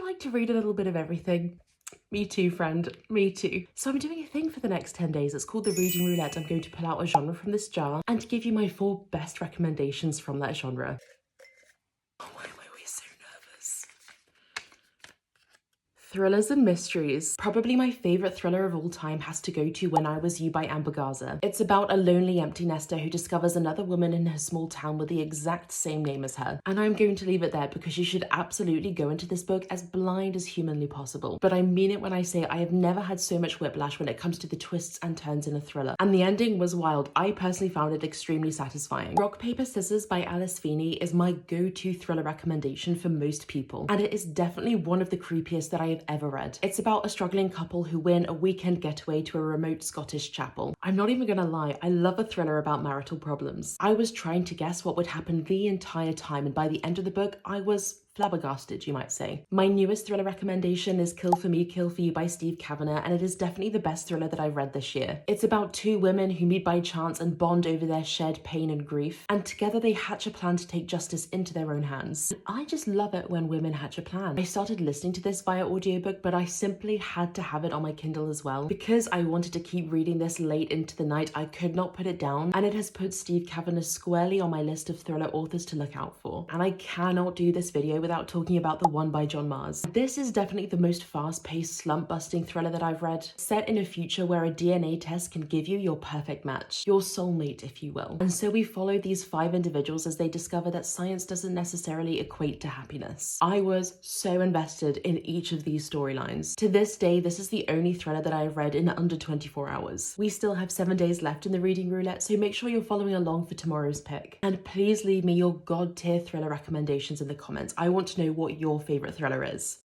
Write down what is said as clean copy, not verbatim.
like to read a little bit of everything? Me too, friend. Me too. So I'm doing a thing for the next 10 days. It's called the Reading Roulette. I'm going to pull out a genre from this jar and give you my 4 best recommendations from that genre. Oh, why am I always so nervous? Thrillers and mysteries. Probably my favourite thriller of all time has to go to When I Was You by Amber Garza. It's about a lonely empty nester who discovers another woman in her small town with the exact same name as her. And I'm going to leave it there because you should absolutely go into this book as blind as humanly possible. But I mean it when I say I have never had so much whiplash when it comes to the twists and turns in a thriller. And the ending was wild. I personally found it extremely satisfying. Rock, Paper, Scissors by Alice Feeney is my go-to thriller recommendation for most people. And it is definitely one of the creepiest that I have ever read. It's about a struggling couple who win a weekend getaway to a remote Scottish chapel. I'm not even gonna lie, I love a thriller about marital problems. I was trying to guess what would happen the entire time, and by the end of the book, I was flabbergasted, you might say. My newest thriller recommendation is Kill for Me, Kill for You by Steve Kavanagh, and it is definitely the best thriller that I've read this year. It's about 2 women who meet by chance and bond over their shared pain and grief, and together they hatch a plan to take justice into their own hands. And I just love it when women hatch a plan. I started listening to this via audiobook, but I simply had to have it on my Kindle as well. Because I wanted to keep reading this late into the night, I could not put it down, and it has put Steve Kavanagh squarely on my list of thriller authors to look out for. And I cannot do this video without talking about The One by John Mars. This is definitely the most fast-paced, slump-busting thriller that I've read, set in a future where a DNA test can give you your perfect match, your soulmate, if you will. And so we follow these 5 individuals as they discover that science doesn't necessarily equate to happiness. I was so invested in each of these storylines. To this day, this is the only thriller that I have read in under 24 hours. We still have 7 days left in the Reading Roulette, so make sure you're following along for tomorrow's pick. And please leave me your god-tier thriller recommendations in the comments. I want to know what your favourite thriller is.